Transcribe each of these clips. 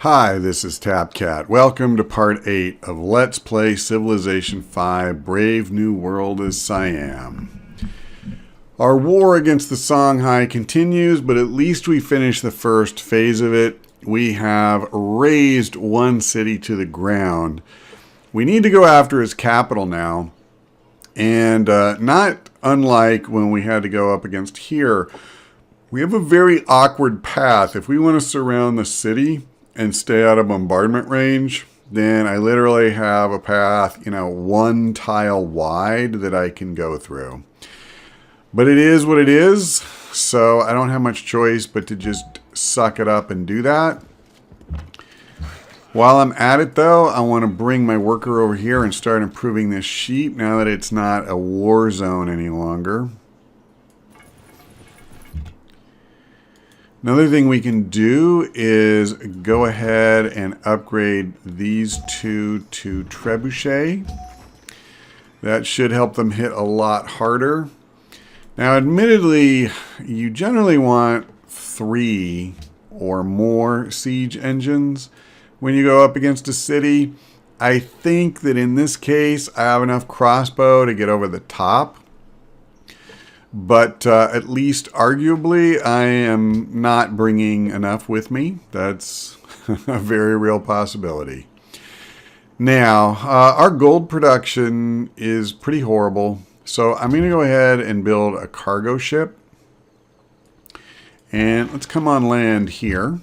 Hi, this is TapCat. Welcome to part 8 of Let's Play Civilization V Brave New World as Siam. Our war against the Songhai continues, but at least we finished the first phase of it. We have razed one city to the ground. We need to go after his capital now. And not unlike when we had to go up against here, we have a very awkward path. If we want to surround the city and stay out of bombardment range, then I literally have a path, one tile wide that I can go through. But it is what it is, so I don't have much choice but to just suck it up and do that. While I'm at it, though, I want to bring my worker over here and start improving this sheep now that it's not a war zone any longer. Another thing we can do is go ahead and upgrade these two to trebuchet. That should help them hit a lot harder. Now, admittedly, you generally want 3 or more siege engines when you go up against a city. I think that in this case, I have enough crossbow to get over the top. But at least arguably, I am not bringing enough with me. That's a very real possibility. Now, our gold production is pretty horrible. So I'm going to go ahead and build a cargo ship. And let's come on land here.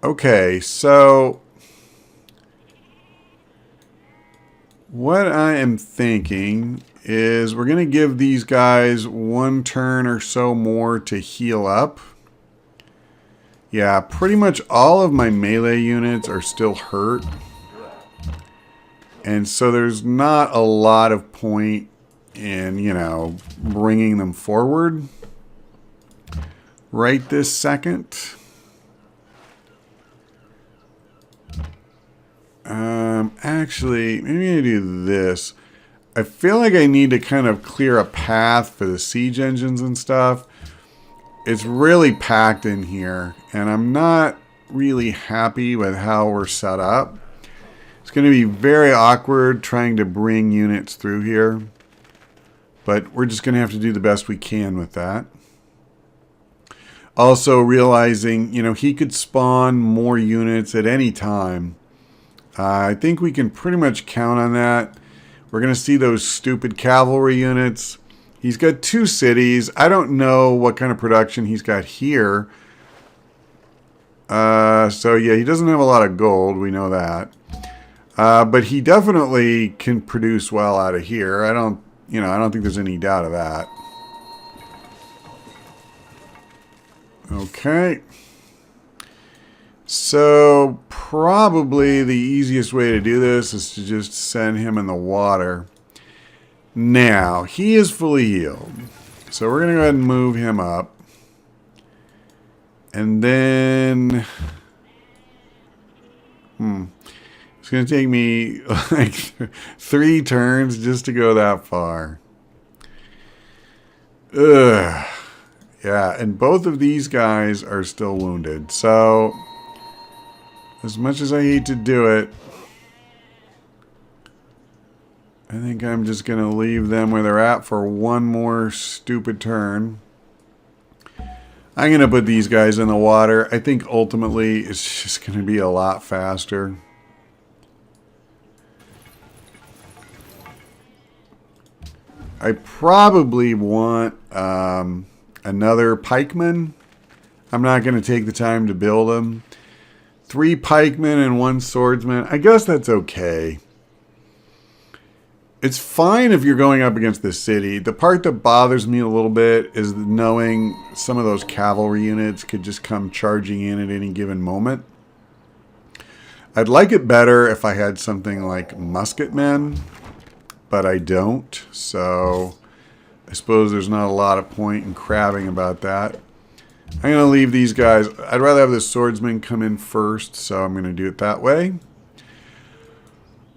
Okay, so what I am thinking is we're going to give these guys 1 turn or so more to heal up. Yeah, pretty much all of my melee units are still hurt. And so there's not a lot of point in, bringing them forward right this second. Actually, maybe I do this. I feel like I need to kind of clear a path for the siege engines and stuff. It's really packed in here, and I'm not really happy with how we're set up. It's going to be very awkward trying to bring units through here, but we're just going to have to do the best we can with that. Also realizing, he could spawn more units at any time. I think we can pretty much count on that. We're going to see those stupid cavalry units. He's got 2 cities. I don't know what kind of production he's got here. So yeah, he doesn't have a lot of gold. We know that. But he definitely can produce well out of here. I don't think there's any doubt of that. Okay. So probably the easiest way to do this is to just send him in the water. Now, he is fully healed. So we're going to go ahead and move him up. And then it's going to take me like 3 turns just to go that far. Ugh. Yeah, and both of these guys are still wounded. So as much as I hate to do it, I think I'm just going to leave them where they're at for 1 more stupid turn. I'm going to put these guys in the water. I think ultimately it's just going to be a lot faster. I probably want another pikeman. I'm not going to take the time to build them. 3 pikemen and 1 swordsman. I guess that's okay. It's fine if you're going up against the city. The part that bothers me a little bit is knowing some of those cavalry units could just come charging in at any given moment. I'd like it better if I had something like musketmen, but I don't. So I suppose there's not a lot of point in crabbing about that. I'm going to leave these guys. I'd rather have the swordsman come in first, so I'm going to do it that way.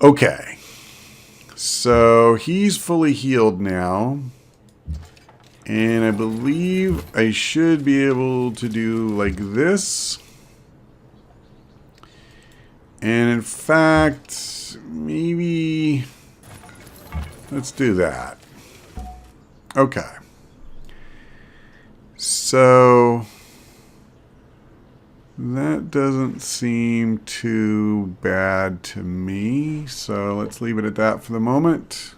Okay. So he's fully healed now. And I believe I should be able to do like this. And in fact, maybe let's do that. Okay. So that doesn't seem too bad to me. So let's leave it at that for the moment.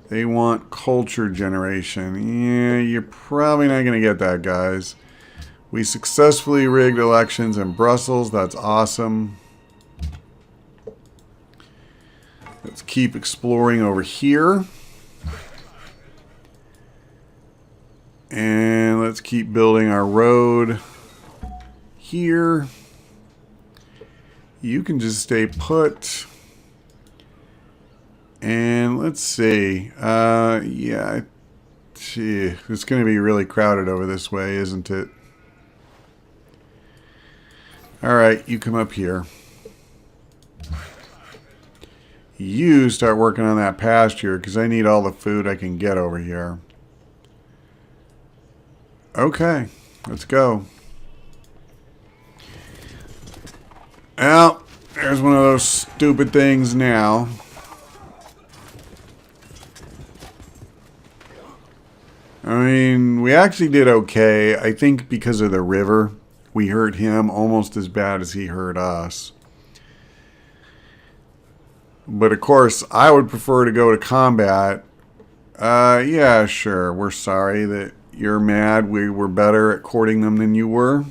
They want culture generation. Yeah, you're probably not going to get that, guys. We successfully rigged elections in Brussels. That's awesome. Let's keep exploring over here. And let's keep building our road here. You can just stay put. And let's see. Yeah. Gee, it's going to be really crowded over this way, isn't it? All right, you come up here. You start working on that pasture because I need all the food I can get over here. Okay, let's go. Well, there's one of those stupid things now. I mean, we actually did okay. I think because of the river, we hurt him almost as bad as he hurt us. But of course, I would prefer to go to combat. Yeah, sure. We're sorry that you're mad. We were better at courting them than you were.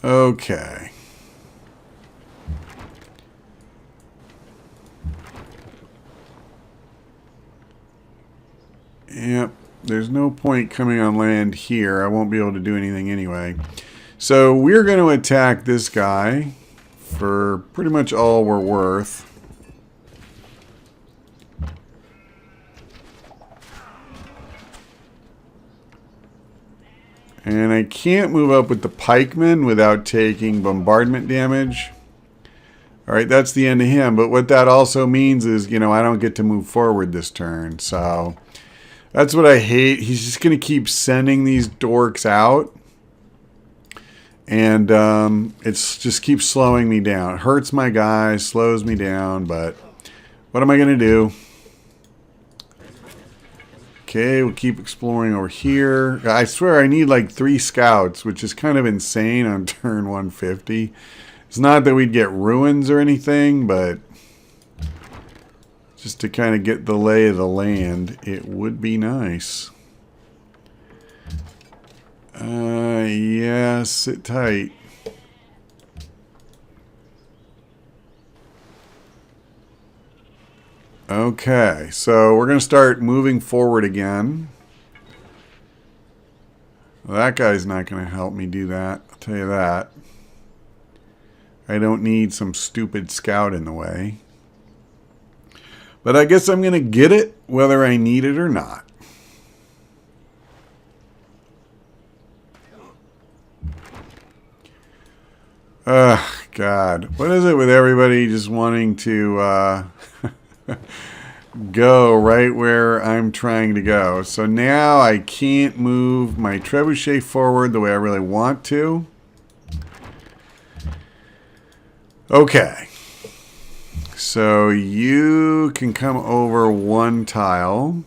Okay. Yep. There's no point coming on land here. I won't be able to do anything anyway. So we're going to attack this guy for pretty much all we're worth. And I can't move up with the pikemen without taking bombardment damage. Alright, that's the end of him. But what that also means is, you know, I don't get to move forward this turn. So that's what I hate. He's just going to keep sending these dorks out. And it's just keeps slowing me down. It hurts my guy, slows me down, but what am I going to do? Okay, we'll keep exploring over here. I swear I need like 3 scouts, which is kind of insane on turn 150. It's not that we'd get ruins or anything, but just to kind of get the lay of the land, it would be nice. Yeah, sit tight. Okay, so we're going to start moving forward again. Well, that guy's not going to help me do that, I'll tell you that. I don't need some stupid scout in the way. But I guess I'm going to get it whether I need it or not. Ugh, God. What is it with everybody just wanting to go right where I'm trying to go? So now I can't move my trebuchet forward the way I really want to. Okay. So you can come over 1 tile.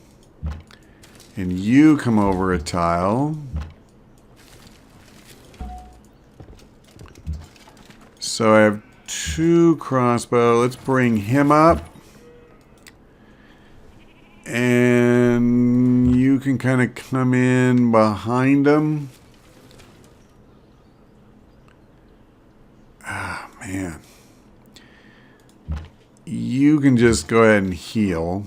And you come over a tile. So I have 2 crossbow. Let's bring him up. And you can kind of come in behind him. Ah, man. You can just go ahead and heal.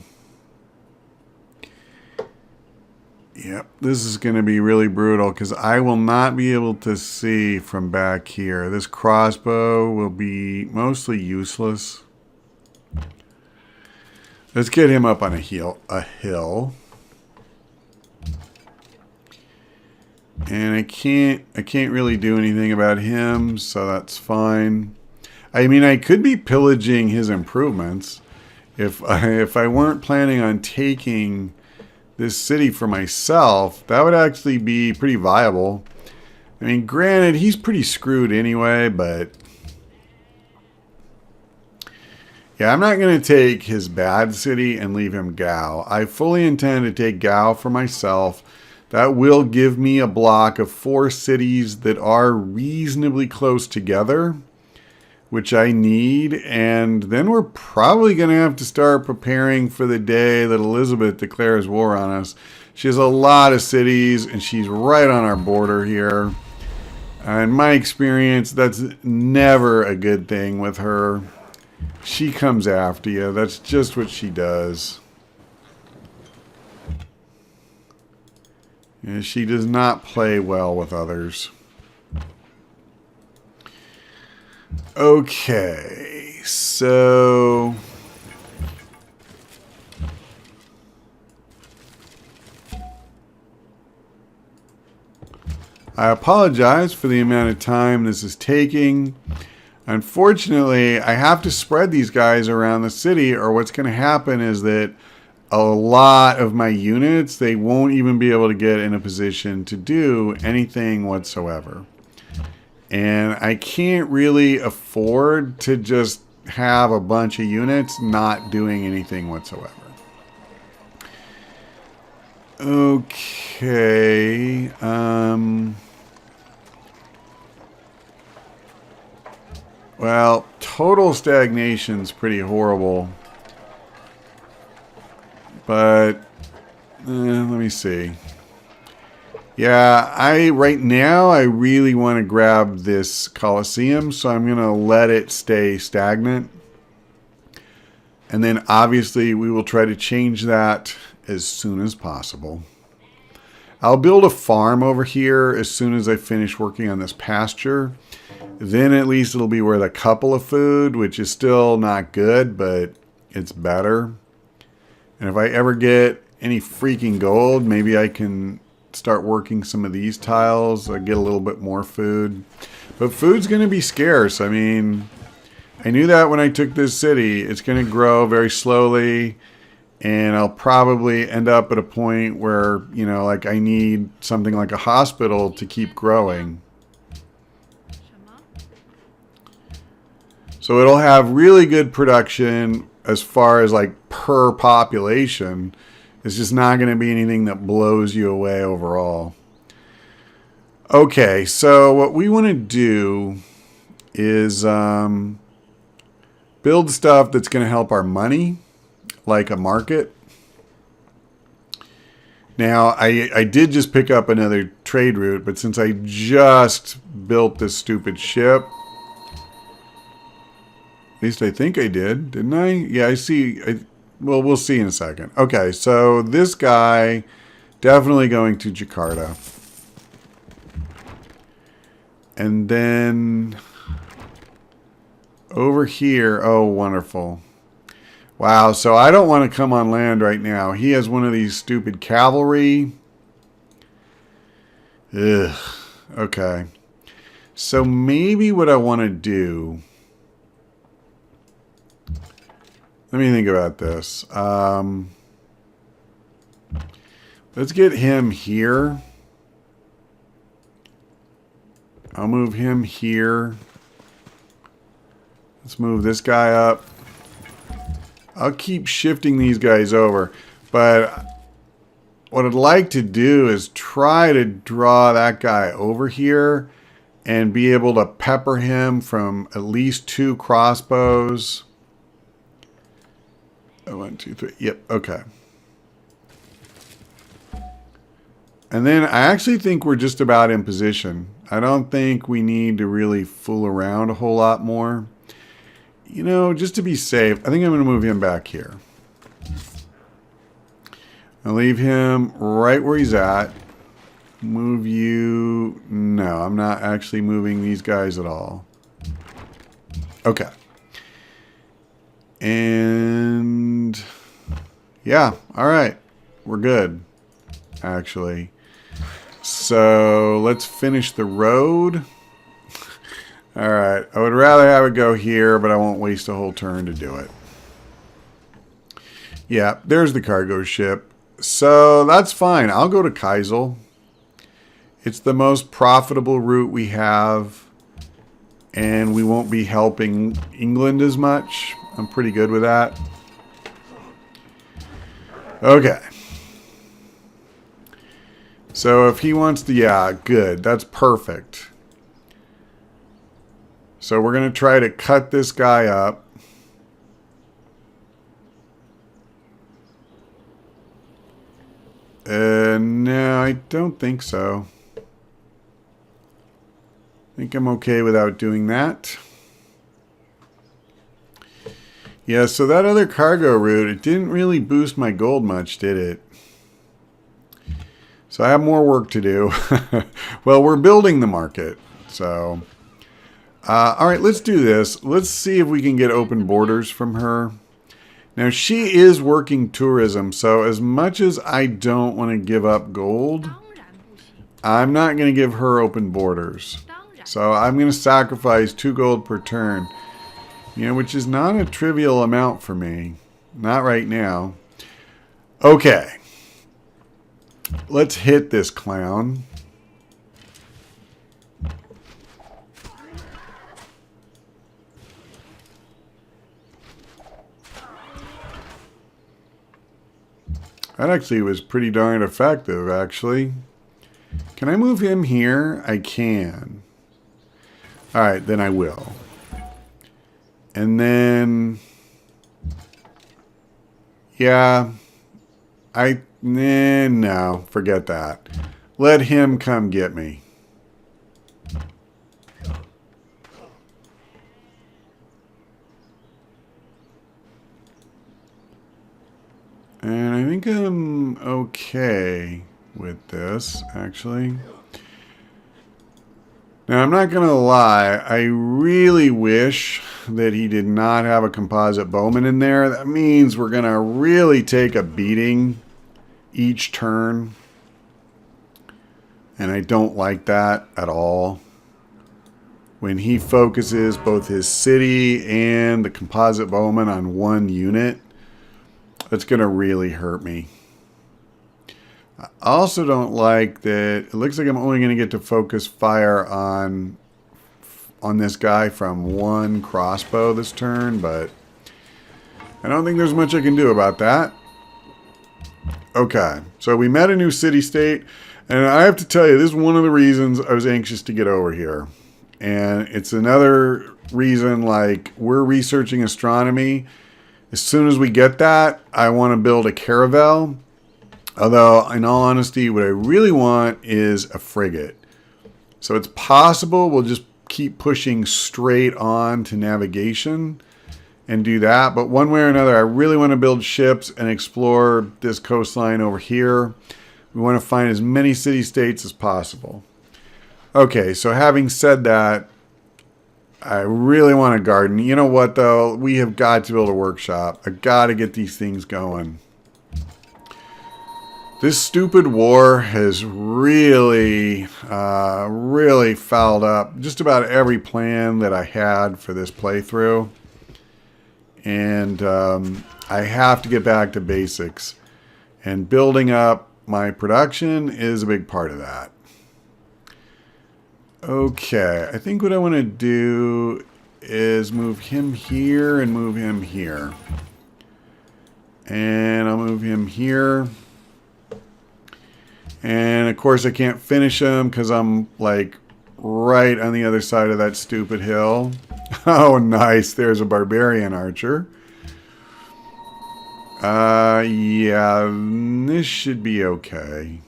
Yep, this is going to be really brutal because I will not be able to see from back here. This crossbow will be mostly useless. Let's get him up on a hill. And I can't really do anything about him, so that's fine. I mean, I could be pillaging his improvements if I weren't planning on taking this city for myself, that would actually be pretty viable. I mean, granted, he's pretty screwed anyway, but yeah, I'm not going to take his bad city and leave him Gao. I fully intend to take Gao for myself. That will give me a block of 4 cities that are reasonably close together, which I need. And then we're probably going to have to start preparing for the day that Elizabeth declares war on us. She has a lot of cities, and she's right on our border here. In my experience, that's never a good thing with her. She comes after you. That's just what she does. And she does not play well with others. Okay, so I apologize for the amount of time this is taking. Unfortunately, I have to spread these guys around the city, or what's going to happen is that a lot of my units, they won't even be able to get in a position to do anything whatsoever. And I can't really afford to just have a bunch of units not doing anything whatsoever. Okay. Well, total stagnation's pretty horrible. But, let me see. Yeah, right now I really want to grab this Colosseum, so I'm going to let it stay stagnant. And then obviously we will try to change that as soon as possible. I'll build a farm over here as soon as I finish working on this pasture. Then at least it'll be worth a couple of food, which is still not good, but it's better. And if I ever get any freaking gold, maybe I can start working some of these tiles. I get a little bit more food. But food's going to be scarce. I mean, I knew that when I took this city. It's going to grow very slowly. And I'll probably end up at a point where, you know, like I need something like a hospital to keep growing. So it'll have really good production as far as like per population. It's just not going to be anything that blows you away overall. Okay, so what we want to do is build stuff that's going to help our money, like a market. Now, I did just pick up another trade route, but since I just built this stupid ship, at least I think I did, didn't I? Yeah, I see. Well, we'll see in a second. Okay, so this guy, definitely going to Jakarta. And then over here, oh, wonderful. Wow, so I don't want to come on land right now. He has one of these stupid cavalry. Ugh, okay. So maybe what I want to do... Let me think about this. Let's get him here. I'll move him here. Let's move this guy up. I'll keep shifting these guys over. But what I'd like to do is try to draw that guy over here and be able to pepper him from at least 2 crossbows. 1, 2, 3. Yep, okay. And then I actually think we're just about in position. I don't think we need to really fool around a whole lot more. You know, just to be safe, I think I'm going to move him back here. I'll leave him right where he's at. Move you... No, I'm not actually moving these guys at all. Okay. And... yeah, alright. We're good, actually. So, let's finish the road. Alright, I would rather have it go here, but I won't waste a whole turn to do it. Yeah, there's the cargo ship. So that's fine. I'll go to Kaisel. It's the most profitable route we have. And we won't be helping England as much. I'm pretty good with that. Okay. So if he wants to... Yeah, good. That's perfect. So we're going to try to cut this guy up. No, I don't think so. I think I'm okay without doing that. Yeah, so that other cargo route, it didn't really boost my gold much, did it? So I have more work to do. Well, we're building the market. So, all right, let's do this. Let's see if we can get open borders from her. Now, she is working tourism, so as much as I don't want to give up gold, I'm not going to give her open borders. So I'm going to sacrifice 2 gold per turn, you know, which is not a trivial amount for me. Not right now. Okay. Let's hit this clown. That actually was pretty darn effective, actually. Can I move him here? I can. Alright, then I will. And then... Yeah. No, forget that. Let him come get me. And I think I'm okay with this, actually. Now, I'm not going to lie. I really wish that he did not have a composite bowman in there. That means we're going to really take a beating each turn. And I don't like that at all. When he focuses both his city and the composite bowman on one unit, that's going to really hurt me. I also don't like that it looks like I'm only going to get to focus fire on this guy from 1 crossbow this turn, but I don't think there's much I can do about that. Okay, so we met a new city-state, and I have to tell you, this is one of the reasons I was anxious to get over here. And it's another reason, like, we're researching astronomy. As soon as we get that, I want to build a caravel. Although, in all honesty, what I really want is a frigate. So it's possible we'll just keep pushing straight on to navigation and do that. But one way or another, I really want to build ships and explore this coastline over here. We want to find as many city-states as possible. Okay, so having said that, I really want a garden. You know what, though? We have got to build a workshop. I got to get these things going. This stupid war has really, really fouled up just about every plan that I had for this playthrough. And I have to get back to basics. And building up my production is a big part of that. Okay, I think what I want to do is move him here and move him here. And I'll move him here. And of course I can't finish him because I'm like right on the other side of that stupid hill. Oh, nice. There's a barbarian archer. Yeah, this should be okay.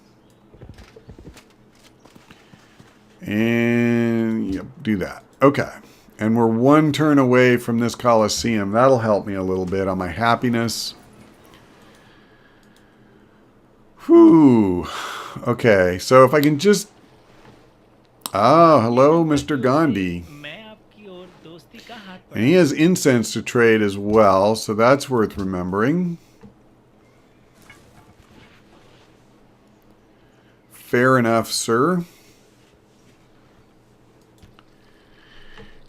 And yep, do that. Okay. And we're 1 turn away from this Colosseum. That'll help me a little bit on my happiness. Whew. Okay, so if I can just... Oh, hello, Mr. Gandhi. And he has incense to trade as well, so that's worth remembering. Fair enough, sir.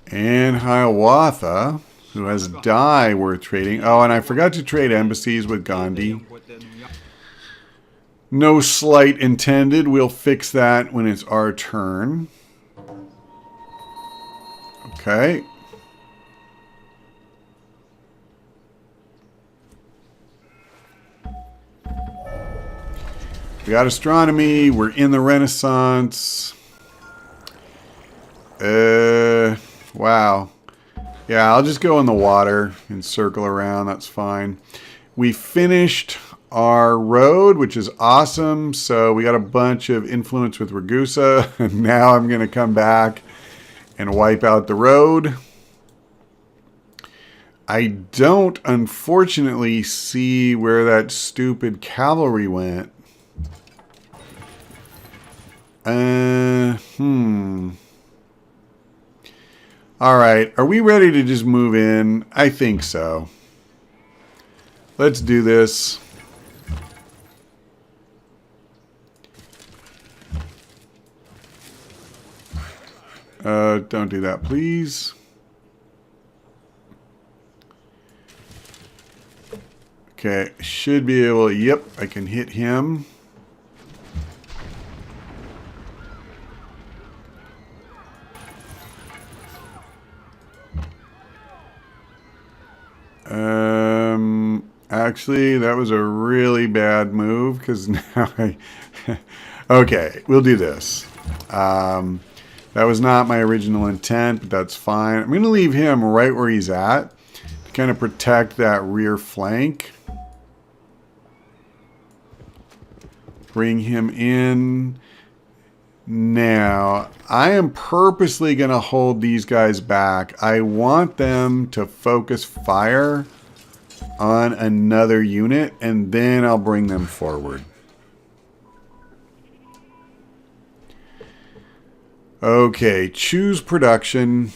And Hiawatha, who has dye worth trading. Oh, and I forgot to trade embassies with Gandhi. No slight intended. We'll fix that when it's our turn. Okay. We got astronomy. We're in the Renaissance. Wow. Yeah, I'll just go in the water and circle around. That's fine. We finished our road, which is awesome. So we got a bunch of influence with Ragusa. And now I'm going to come back and wipe out the road. I don't, unfortunately, see where that stupid cavalry went. All right. Are we ready to just move in? I think so. Let's do this. Don't do that, please. Okay, should be able, yep, I can hit him. Actually, that was a really bad move because now I... Okay, we'll do this. That was not my original intent, but that's fine. I'm going to leave him right where he's at to kind of protect that rear flank. Bring him in. Now, I am purposely going to hold these guys back. I want them to focus fire on another unit, and then I'll bring them forward. Okay, choose production.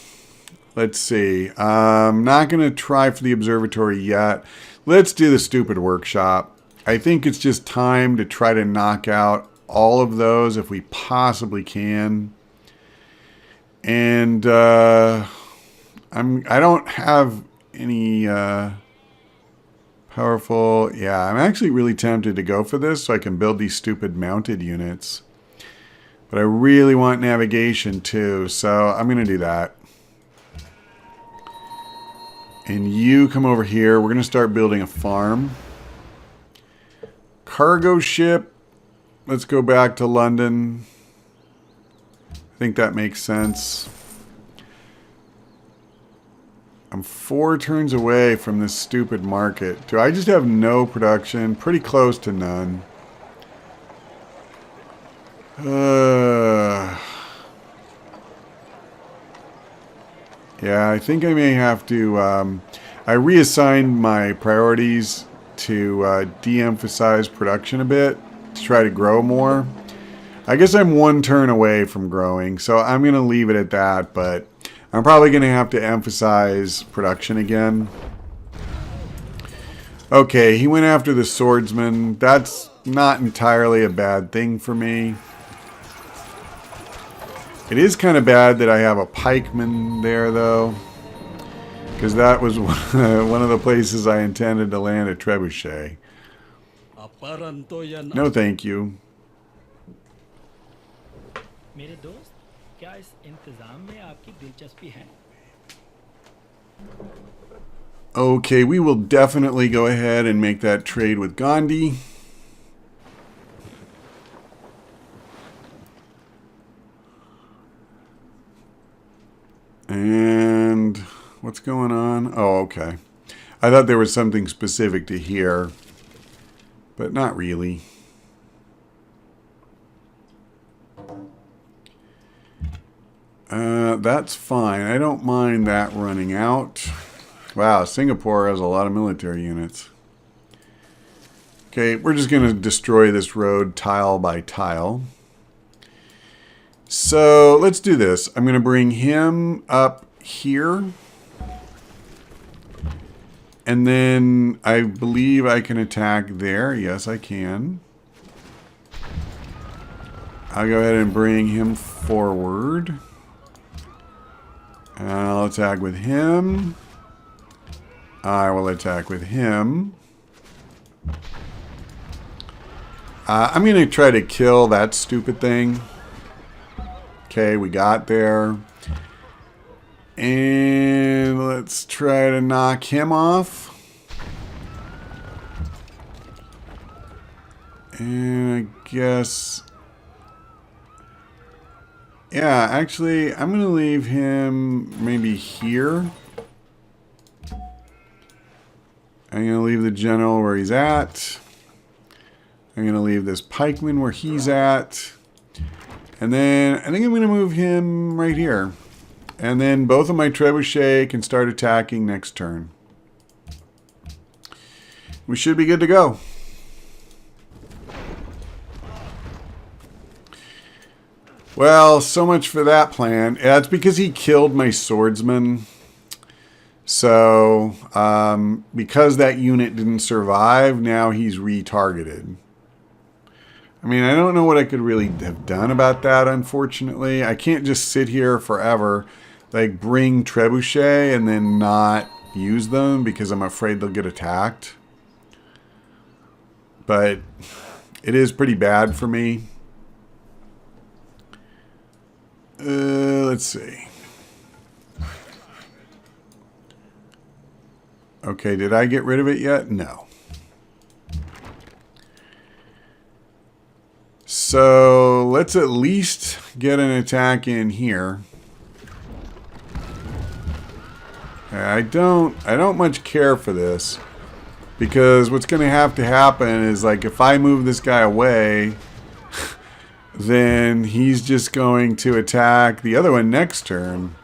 Let's see. I'm not going to try for the observatory yet. Let's do the stupid workshop. I think it's just time to try to knock out all of those if we possibly can. And I don't have any powerful... Yeah, I'm actually really tempted to go for this so I can build these stupid mounted units. But I really want navigation too, so I'm going to do that. And you come over here. We're going to start building a farm. Cargo ship. Let's go back to London. I think that makes sense. I'm 4 turns away from this stupid market. Do I just have no production? Pretty close to none. Yeah, I think I may have to... I reassigned my priorities to de-emphasize production a bit to try to grow more. I guess I'm 1 turn away from growing, so I'm going to leave it at that, but I'm probably going to have to emphasize production again. Okay, he went after the swordsman. That's not entirely a bad thing for me. It is kind of bad that I have a pikeman there, though, because that was one of the places I intended to land a trebuchet. No, thank you. Okay, we will definitely go ahead and make that trade with Gandhi. And what's going on? Oh, okay. I thought there was something specific to here, but not really. That's fine. I don't mind that running out. Wow, Singapore has a lot of military units. Okay, we're just going to destroy this road tile by tile. So let's do this. I'm going to bring him up here. And then I believe I can attack there. Yes, I can. I'll go ahead and bring him forward. And I'll attack with him. I will attack with him. I'm going to try to kill that stupid thing. Okay, we got there. And let's try to knock him off. And I guess... yeah, actually, I'm going to leave him maybe here. I'm going to leave the general where he's at. I'm going to leave this pikeman where he's at. And then I think I'm going to move him right here. And then both of my trebuchet can start attacking next turn. We should be good to go. Well, so much for that plan. Yeah, it's because he killed my swordsman. So, because that unit didn't survive, now he's retargeted. I mean, I don't know what I could really have done about that, unfortunately. I can't just sit here forever, like bring trebuchet and then not use them because I'm afraid they'll get attacked. But it is pretty bad for me. Let's see. Okay, did I get rid of it yet? No. So let's at least get an attack in here. I don't much care for this because what's going to have to happen is, like, if I move this guy away, then he's just going to attack the other one next turn.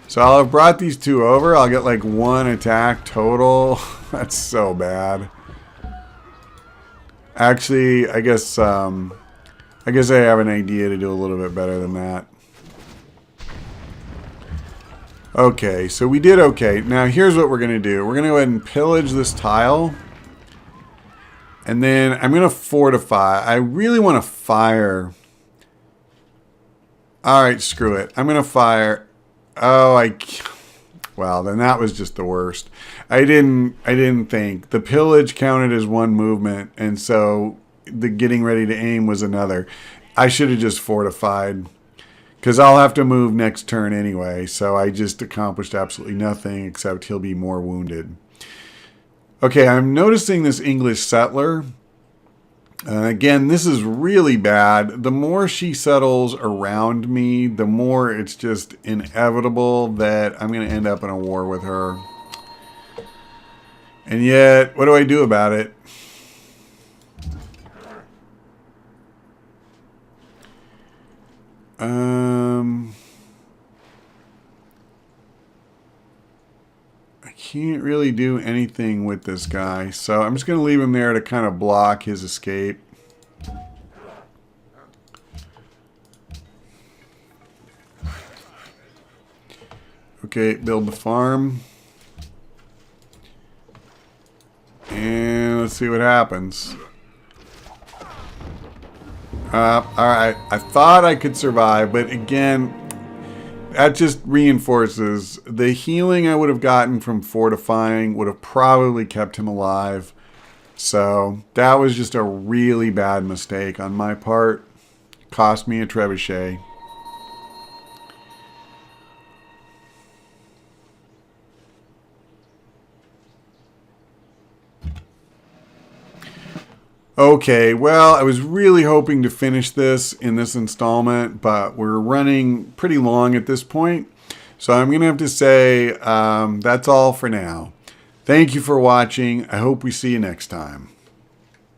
So I'll have brought these two over. I'll get like one attack total. That's so bad. Actually, I guess I have an idea to do a little bit better than that. Okay, so we did okay. Now here's what we're going to do. We're going to go ahead and pillage this tile. And then I'm going to fortify. I really want to fire. Alright, screw it. I'm going to fire. Oh, well, then that was just the worst. I didn't think. The pillage counted as one movement, and so the getting ready to aim was another. I should have just fortified, because I'll have to move next turn anyway, so I just accomplished absolutely nothing except he'll be more wounded. Okay, I'm noticing this English settler. Again, this is really bad. The more she settles around me, the more it's just inevitable that I'm going to end up in a war with her. And yet, what do I do about it? I can't really do anything with this guy, so I'm just going to leave him there to kind of block his escape. Okay, build the farm. And let's see what happens. Alright, I thought I could survive, but again, that just reinforces the healing I would have gotten from fortifying would have probably kept him alive. So that was just a really bad mistake on my part. Cost me a trebuchet. Okay, well, I was really hoping to finish this in this installment, but we're running pretty long at this point. So I'm going to have to say that's all for now. Thank you for watching. I hope we see you next time.